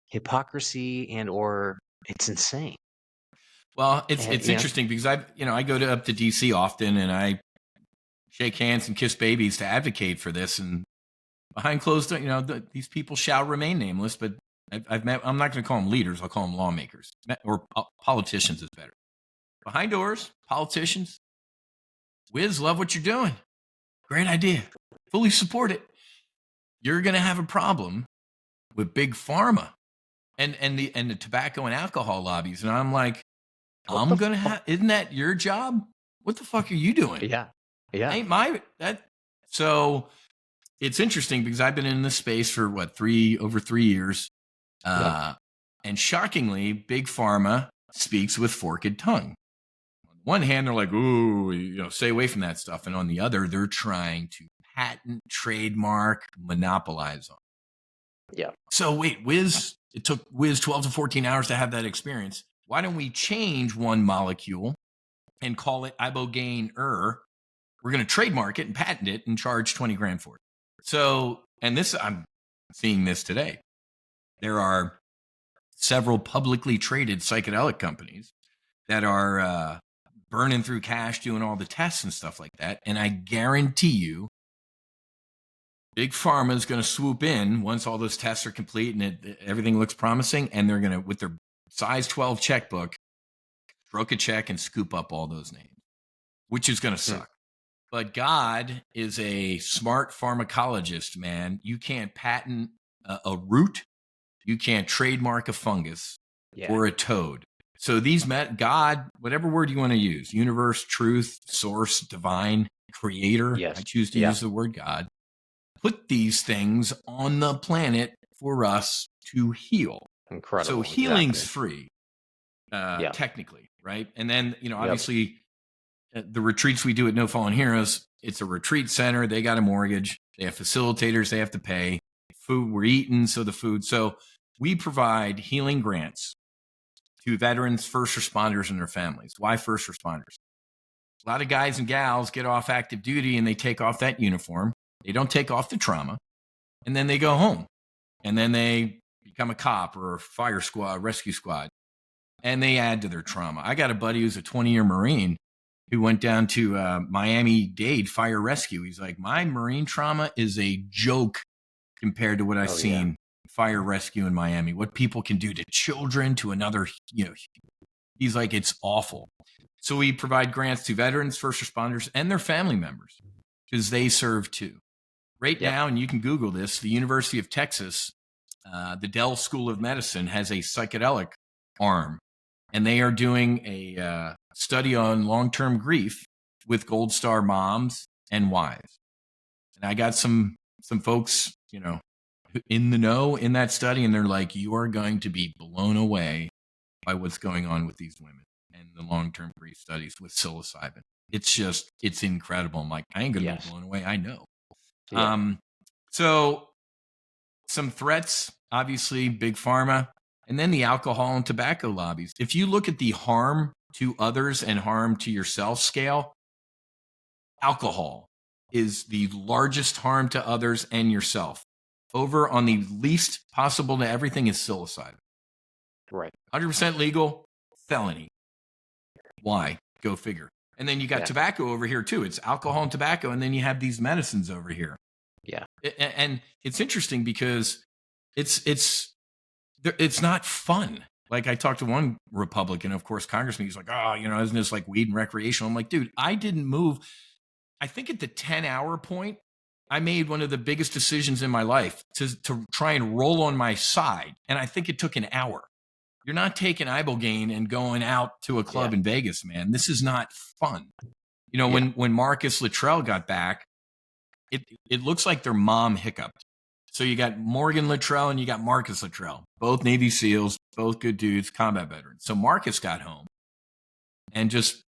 hypocrisy or it's insane. Well, it's interesting because I go up to DC often and I shake hands and kiss babies to advocate for this, and behind closed doors, these people shall remain nameless, but I've met, I'm not going to call them leaders, I'll call them lawmakers, or politicians is better. Behind doors, politicians, Whiz, love what you're doing. Great idea. Fully support it. You're going to have a problem with big pharma and the tobacco and alcohol lobbies. And I'm like, isn't that your job? What the fuck are you doing? Yeah. Ain't so it's interesting because I've been in this space for over 3 years. And shockingly, big pharma speaks with forked tongue. On one hand, they're like, ooh, stay away from that stuff. And on the other, they're trying to patent, trademark, monopolize on. Yeah. So wait, it took Whiz 12 to 14 hours to have that experience. Why don't we change one molecule and call it ibogaine? We're going to trademark it and patent it and charge 20 grand for it. So, and I'm seeing this today. There are several publicly traded psychedelic companies that are burning through cash, doing all the tests and stuff like that. And I guarantee you, big pharma is going to swoop in once all those tests are complete and everything looks promising. And they're going to, with their size 12 checkbook, stroke a check and scoop up all those names, which is going to suck. But God is a smart pharmacologist, man. You can't patent a root. You can't trademark a fungus or a toad. So these God, whatever word you want to use, universe, truth, source, divine, creator. Yes. I choose to use the word God. Put these things on the planet for us to heal. Incredible. So healing's free, technically, right? And then, obviously the retreats we do at No Fallen Heroes, it's a retreat center. They got a mortgage. They have facilitators they have to pay. Food we're eating, so the food. So we provide healing grants to veterans, first responders, and their families. Why first responders? A lot of guys and gals get off active duty and they take off that uniform. They don't take off the trauma. And then they go home. And then they become a cop or a fire squad, rescue squad. And they add to their trauma. I got a buddy who's a 20-year Marine who went down to Miami-Dade Fire Rescue. He's like, my Marine trauma is a joke compared to what I've seen fire rescue in Miami, what people can do to children, to another, he's like, it's awful. So we provide grants to veterans, first responders, and their family members because they serve too. Right now, and you can Google this, the University of Texas, the Dell School of Medicine has a psychedelic arm, and they are doing a study on long-term grief with Gold Star moms and wives. And I got some folks, in the know in that study, and they're like, you are going to be blown away by what's going on with these women and the long-term grief studies with psilocybin. It's incredible. I'm like, I ain't going to be blown away. I know. Yeah. So some threats, obviously big pharma, and then the alcohol and tobacco lobbies. If you look at the harm to others and harm to yourself scale, alcohol is the largest harm to others and yourself. Over on the least possible to everything is psilocybin. Right. 100% legal, felony. Why? Go figure. And then you got tobacco over here too. It's alcohol and tobacco. And then you have these medicines over here. Yeah. And it's interesting because it's not fun. Like I talked to one Republican, of course, congressman. He's like, isn't this like weed and recreational? I'm like, dude, I didn't move. I think at the 10-hour point, I made one of the biggest decisions in my life to try and roll on my side. And I think it took an hour. You're not taking ibogaine and going out to a club in Vegas, man. This is not fun. When Marcus Luttrell got back, it looks like their mom hiccuped. So you got Morgan Luttrell and you got Marcus Luttrell, both Navy SEALs, both good dudes, combat veterans. So Marcus got home and just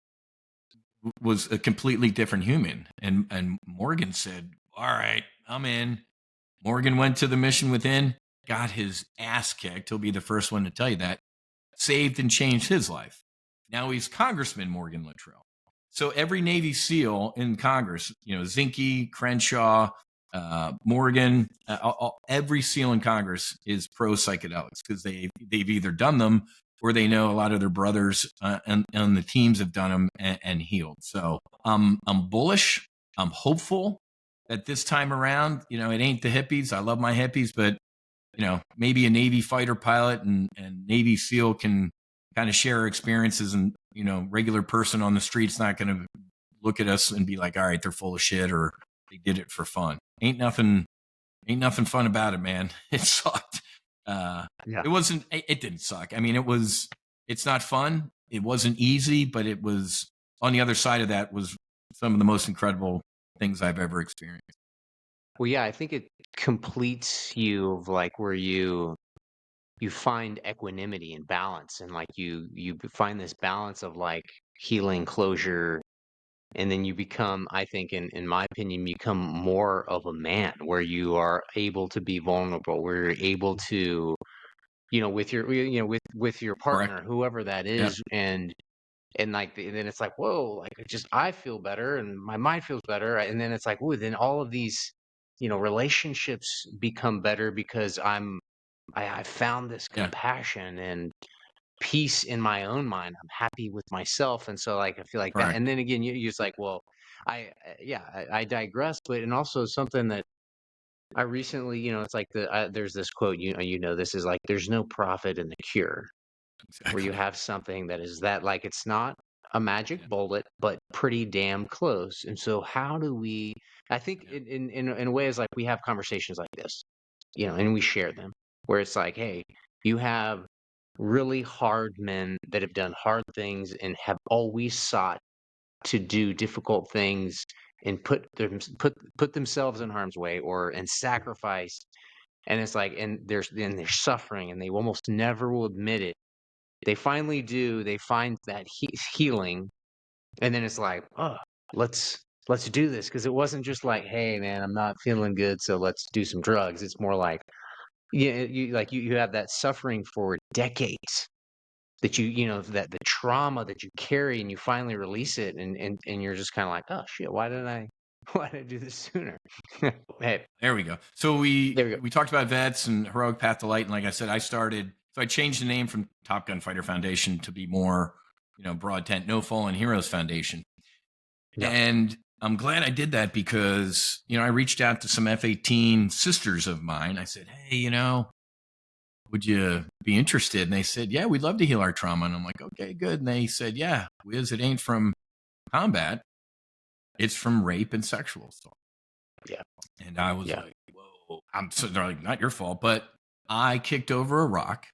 was a completely different human. And Morgan said, all right, I'm in. Morgan went to the mission within, got his ass kicked. He'll be the first one to tell you that. Saved and changed his life. Now he's Congressman Morgan Luttrell. So every Navy SEAL in Congress, Zinke, Crenshaw, Morgan, every SEAL in Congress is pro psychedelics because they've either done them or they know a lot of their brothers and the teams have done them and healed. So I'm bullish. I'm hopeful that this time around, it ain't the hippies. I love my hippies, but maybe a Navy fighter pilot and Navy SEAL can kind of share experiences, and regular person on the street's not going to look at us and be like, all right, they're full of shit or they did it for fun. Ain't nothing fun about it, man. It sucked. It didn't suck. I mean, it's not fun. It wasn't easy, but it was, on the other side of that was some of the most incredible things I've ever experienced. Well, yeah, I think it completes you of like where you find equanimity and balance, and like you find this balance of like healing, closure, and then you become, I think, in my opinion, become more of a man where you are able to be vulnerable, where you're able to, with your, with your partner, Correct. whoever that is, Yeah. and like then it's like, whoa, like I feel better and my mind feels better, and then it's like, whoa, then all of these, relationships become better because I found this Yeah. compassion and peace in my own mind. I'm happy with myself, and so like I feel like that. Correct. And then again, you're just like, well, I digress, but and also something that I recently, it's like there's this quote, this is like, there's no profit in the cure, where you Exactly. have something that is that, like, it's not a magic Yeah. bullet, but pretty damn close. And so how do we, I think Yeah. in ways like we have conversations like this, and we share them, where it's like, hey, you have really hard men that have done hard things and have always sought to do difficult things and put themselves in harm's way or and sacrifice. And it's like, and they're suffering and they almost never will admit it. They finally do. They find that healing, and then it's like, oh, let's do this, because it wasn't just like, hey, man, I'm not feeling good, so let's do some drugs. It's more like, yeah, you have that suffering for decades that that the trauma that you carry, and you finally release it, and you're just kind of like, oh shit, why didn't I why did I do this sooner? Hey, There we go. So there we go. we talked about vets and Heroic Path to Light, and like I said, I changed the name from Top Gun Fighter Foundation to be more, broad tent, No Fallen Heroes Foundation. Yeah, And I'm glad I did that because, I reached out to some F-18 sisters of mine. I said, hey, would you be interested? And they said, yeah, we'd love to heal our trauma. And I'm like, okay, good. And they said, yeah, Wiz, it ain't from combat. It's from rape and sexual assault. yeah, And I was yeah, like, whoa, they're like, not your fault. But I kicked over a rock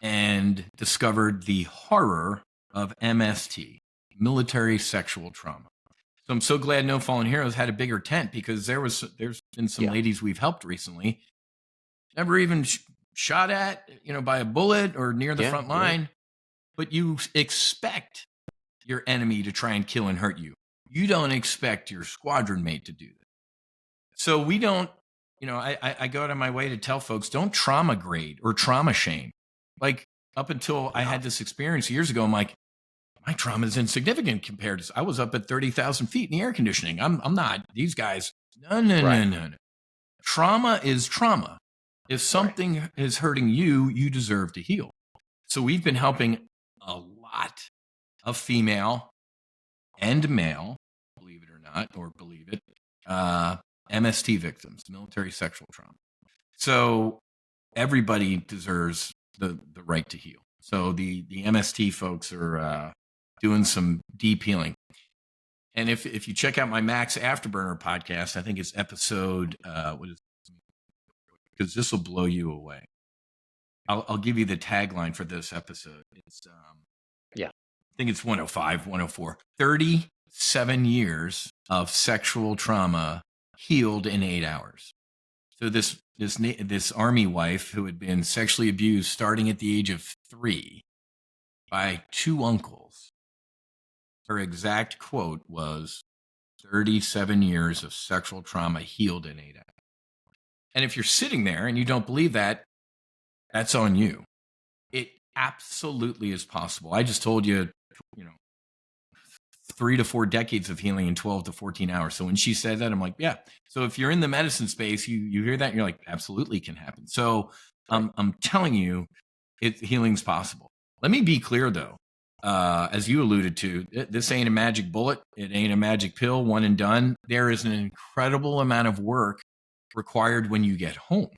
and discovered the horror of MST, military sexual trauma. So I'm so glad No Fallen Heroes had a bigger tent, because there's been some yeah, ladies we've helped recently, never even shot at, by a bullet or near the yeah, front yeah. line, but you expect your enemy to try and kill and hurt you. You don't expect your squadron mate to do that. So we don't, I go out of my way to tell folks, don't trauma grade or trauma shame. Like, up until I had this experience years ago, I'm like, my trauma is insignificant compared to, I was up at 30,000 feet in the air conditioning. I'm not, these guys, no. Trauma is trauma. If something is hurting you, you deserve to heal. So we've been helping a lot of female and male, believe it or not, or believe it, MST victims, military sexual trauma. So everybody deserves the right to heal. So the MST folks are doing some deep healing. And if you check out my Max Afterburner podcast, I think it's episode because this will blow you away. I'll give you the tagline for this episode. It's I think it's 105, 104. 37 years of sexual trauma healed in 8 hours. So this army wife who had been sexually abused starting at the age of 3 by 2 uncles, her exact quote was 37 years of sexual trauma healed in 8 hours. And if you're sitting there and you don't believe that, that's on you. It absolutely is possible. I just told you, 3 to 4 decades of healing in 12 to 14 hours. So when she said that, I'm like, yeah. So if you're in the medicine space, you hear that and you're like, absolutely can happen. So I'm telling you, healing's possible. Let me be clear though. As you alluded to, this ain't a magic bullet. It ain't a magic pill, one and done. There is an incredible amount of work required when you get home.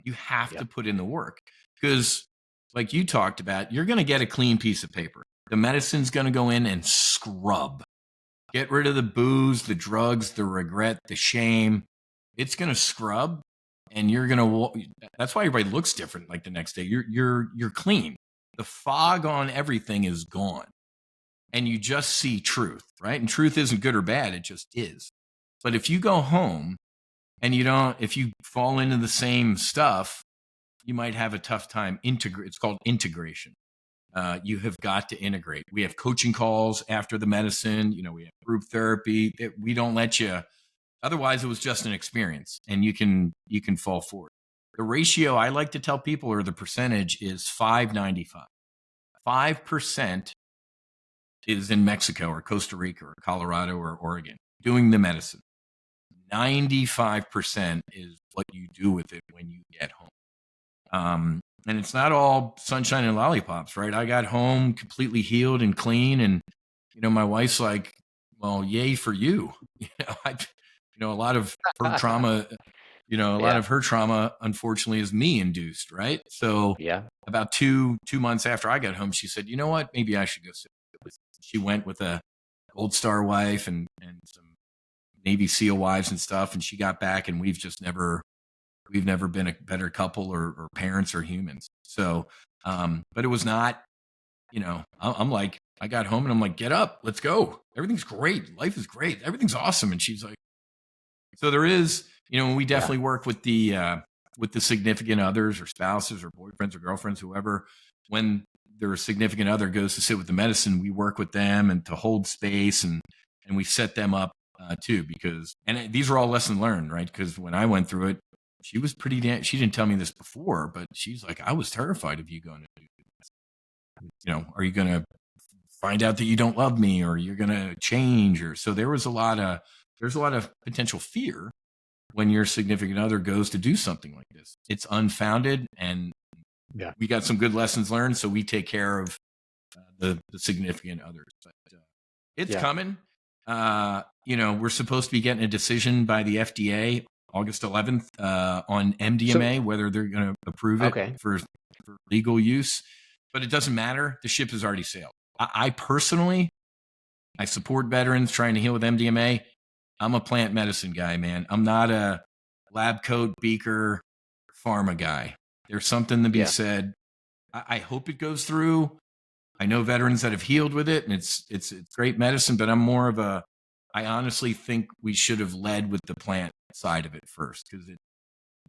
You have to put in the work because, like you talked about, you're going to get a clean piece of paper. The medicine's going to go in and scrub. Get rid of the booze, the drugs, the regret, the shame. It's going to scrub, and you're going to. That's why everybody looks different. Like the next day, you're clean. The fog on everything is gone, and you just see truth, right? And truth isn't good or bad; it just is. But if you go home and if you fall into the same stuff, you might have a tough time It's called integration. You have got to integrate. We have coaching calls after the medicine. We have group therapy. We don't let you. Otherwise, it was just an experience, and you can fall forward. The ratio I like to tell people, or the percentage, is 595. 5% is in Mexico or Costa Rica or Colorado or Oregon doing the medicine. 95% is what you do with it when you get home. And it's not all sunshine and lollipops, right? I got home completely healed and clean, and my wife's like, "Well, yay for you." A lot of her trauma, lot of her trauma, unfortunately, is me induced, right? So, about two months after I got home, she said, "You know what? Maybe I should go sit with." She went with a Gold Star wife and some Navy SEAL wives and stuff, and she got back, and we've never been a better couple or parents or humans. So, but it was not, I'm like, I got home and I'm like, get up, let's go. Everything's great. Life is great. Everything's awesome. And she's like, so there is, we definitely work with the significant others or spouses or boyfriends or girlfriends, whoever, when their significant other goes to sit with the medicine, we work with them and to hold space and we set them up too, because, these are all lessons learned, right? Because when I went through it, she was she didn't tell me this before, but she's like, I was terrified of you going to do this. Are you going to find out that you don't love me, or you're going to change? Or so there's a lot of potential fear when your significant other goes to do something like this. It's unfounded, and we got some good lessons learned. So we take care of the significant others, but it's coming. We're supposed to be getting a decision by the FDA August 11th on MDMA, whether they're going to approve it for legal use. But it doesn't matter. The ship has already sailed. I personally, I support veterans trying to heal with MDMA. I'm a plant medicine guy, man. I'm not a lab coat, beaker, pharma guy. There's something to be said. I hope it goes through. I know veterans that have healed with it, and it's great medicine, but I'm more of I honestly think we should have led with the plant side of it first, because it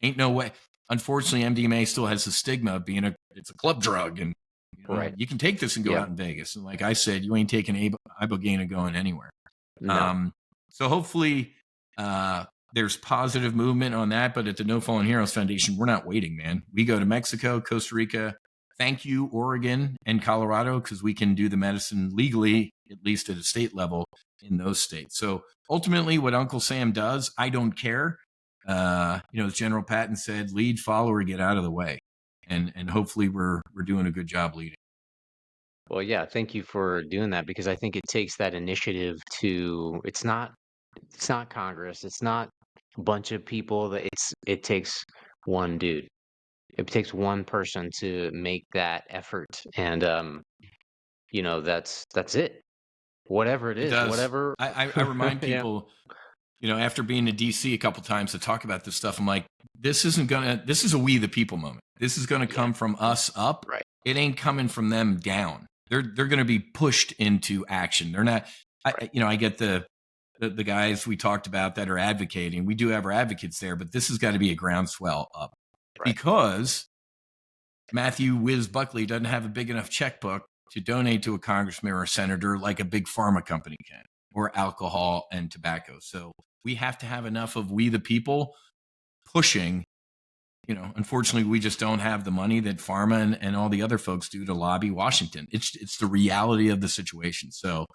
ain't no way. Unfortunately, MDMA still has the stigma of being it's a club drug, and you can take this and go out in Vegas. And like I said, you ain't taking ibogaine and going anywhere. No. So hopefully there's positive movement on that. But at the No Fallen Heroes Foundation, we're not waiting, man. We go to Mexico, Costa Rica. Thank you, Oregon and Colorado, because we can do the medicine legally, at least at a state level, in those states. So ultimately, what Uncle Sam does, I don't care. As General Patton said, lead, follower, get out of the way. And hopefully we're doing a good job leading. Well, yeah, thank you for doing that, because I think it takes that initiative to, it's not Congress, it's not a bunch of people, it takes one dude. It takes one person to make that effort, and that's it. Whatever it is, whatever. I remind people, after being to DC a couple times to talk about this stuff, I'm like, this is a we the people moment. This is gonna come from us up. Right. It ain't coming from them down. They're gonna be pushed into action. They're not. I get the the guys we talked about that are advocating. We do have our advocates there, but this has got to be a groundswell up because Matthew Whiz Buckley doesn't have a big enough checkbook to donate to a congressman or a senator like a big pharma company can, or alcohol and tobacco. So we have to have enough of we the people pushing. Unfortunately, we just don't have the money that pharma and all the other folks do to lobby Washington. It's the reality of the situation. So,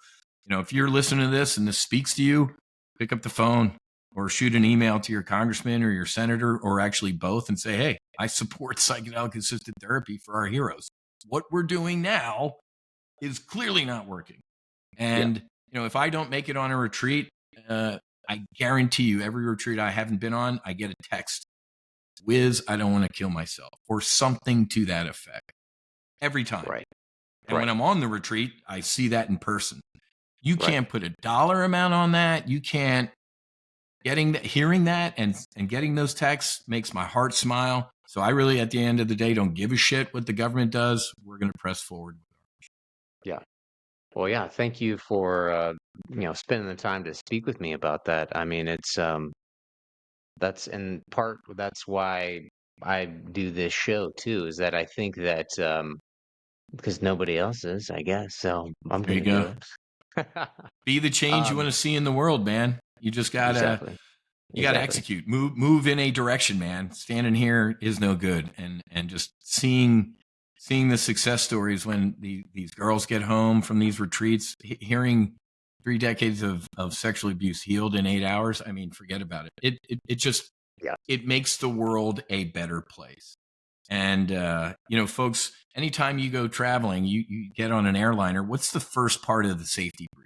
if you're listening to this and this speaks to you, pick up the phone or shoot an email to your congressman or your senator, or actually both, and say, hey, I support psychedelic-assisted therapy for our heroes. What we're doing now is clearly not working. And, if I don't make it on a retreat, I guarantee you every retreat I haven't been on, I get a text. Whiz, I don't want to kill myself, or something to that effect every time. And when I'm on the retreat, I see that in person. You can't put a dollar amount on that. You can't. Hearing that and getting those texts makes my heart smile. So I really, at the end of the day, don't give a shit what the government does. We're going to press forward. Yeah. Well, yeah. Thank you for spending the time to speak with me about that. I mean, it's that's in part that's why I do this show too. Is that I think that because nobody else is, I guess. So I'm There you going to go. do it. Be the change you want to see in the world, man. You just gotta execute, move in a direction, man. Standing here is no good. And just seeing the success stories when these girls get home from these retreats, hearing 3 decades of sexual abuse healed in 8 hours. I mean, forget about it. It just, it makes the world a better place. And, folks, anytime you go traveling, you get on an airliner, what's the first part of the safety brief?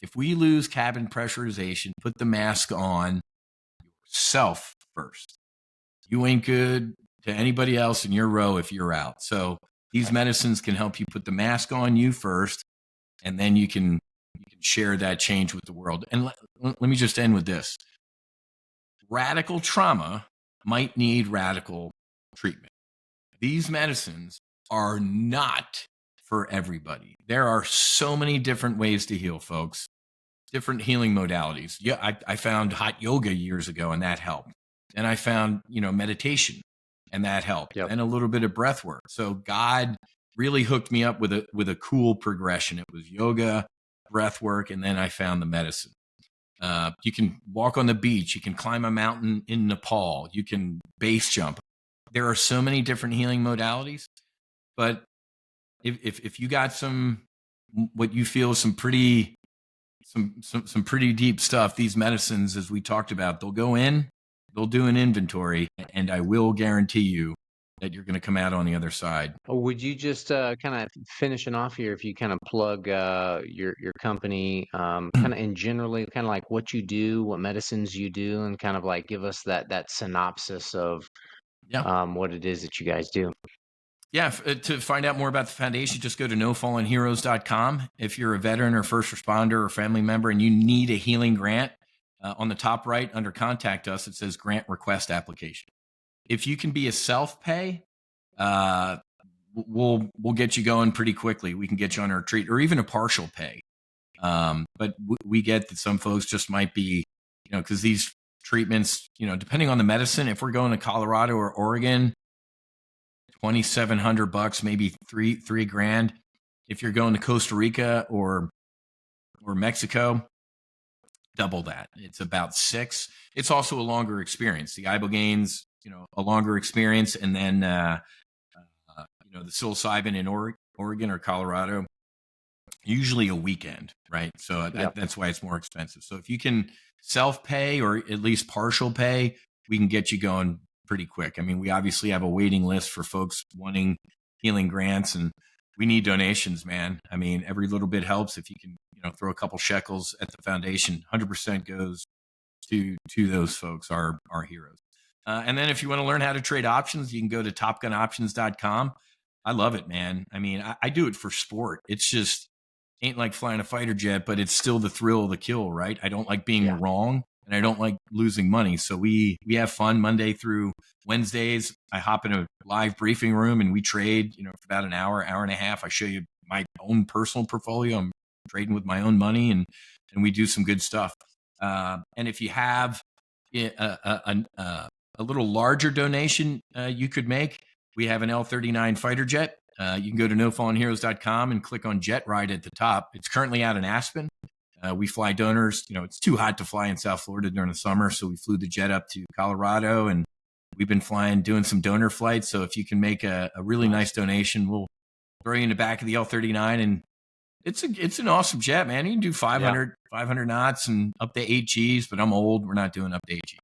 If we lose cabin pressurization, put the mask on yourself first. You ain't good to anybody else in your row if you're out. So these medicines can help you put the mask on you first, and then you can share that change with the world. And let me just end with this. Radical trauma might need radical treatment. These medicines are not for everybody. There are so many different ways to heal, folks. Different healing modalities. Yeah, I found hot yoga years ago, and that helped. And I found, meditation, and that helped. And a little bit of breath work. So God really hooked me up with a cool progression. It was yoga, breath work, and then I found the medicine. You can walk on the beach. You can climb a mountain in Nepal. You can base jump. There are so many different healing modalities. But if you got what you feel is some pretty deep stuff, these medicines, as we talked about, they'll go in, they'll do an inventory, and I will guarantee you that you're going to come out on the other side. Would you just kind of finishing off here, if you kind of plug your company, kind of in generally, kind of like what you do, what medicines you do, and kind of like give us that synopsis of what it is that you guys do. Yeah, to find out more about the foundation, just go to nofallenheroes.com. If you're a veteran or first responder or family member and you need a healing grant, on the top right under Contact Us, it says Grant Request Application. If you can be a self-pay, we'll get you going pretty quickly. We can get you on a retreat, or even a partial pay. But we get that some folks just might be, because these treatments, depending on the medicine, if we're going to Colorado or Oregon, $2,700, maybe three grand. If you're going to Costa Rica or Mexico, double that. It's about $6,000. It's also a longer experience. The ibogaines, a longer experience, and then the psilocybin in Oregon or Colorado, usually a weekend, right? So that's why it's more expensive. So if you can self-pay or at least partial pay, we can get you going pretty quick. I mean, we obviously have a waiting list for folks wanting healing grants, and we need donations, man. I mean, every little bit helps. If you can, throw a couple shekels at the foundation, 100% goes to those folks, our heroes. And then if you want to learn how to trade options, you can go to topgunoptions.com. I love it, man. I mean, I do it for sport. It's just ain't like flying a fighter jet, but it's still the thrill of the kill, right? I don't like being wrong. And I don't like losing money. So we have fun Monday through Wednesdays. I hop in a live briefing room and we trade, for about an hour and a half. I show you my own personal portfolio. I'm trading with my own money and we do some good stuff. And if you have a little larger donation you could make, we have an L-39 fighter jet. You can go to nofallenheroes.com and click on Jet Ride at the top. It's currently out in Aspen. We fly donors. It's too hot to fly in South Florida during the summer, so we flew the jet up to Colorado, and we've been doing some donor flights. So if you can make a really nice donation, we'll throw you in the back of the L-39, and it's an awesome jet, man. You can do 500 knots and up to 8 Gs, but I'm old. We're not doing up to 8 Gs.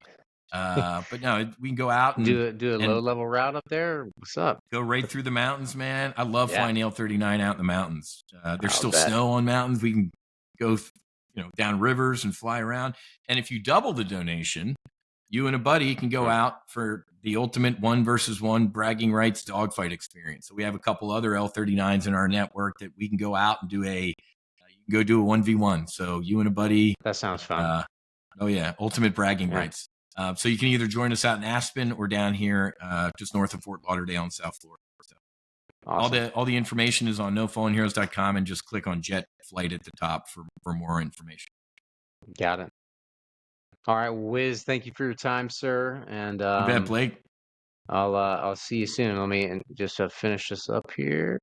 But no, we can go out and do a low level route up there. What's up? Go right through the mountains, man. I love flying the L-39 out in the mountains. There's still snow on mountains. We can go, down rivers and fly around. And if you double the donation, you and a buddy can go out for the ultimate 1-versus-1 bragging rights dogfight experience. So we have a couple other L-39s in our network that we can go out and do you can go do a 1v1. So you and a buddy. That sounds fun. Ultimate bragging rights. So you can either join us out in Aspen or down here just north of Fort Lauderdale in South Florida. So awesome. All the information is on nofallenheroes.com, and just click on Jet Flight at the top for more information. Got it. All right, Whiz, thank you for your time, sir. And you bet, Blake. I'll see you soon. Let me just finish this up here.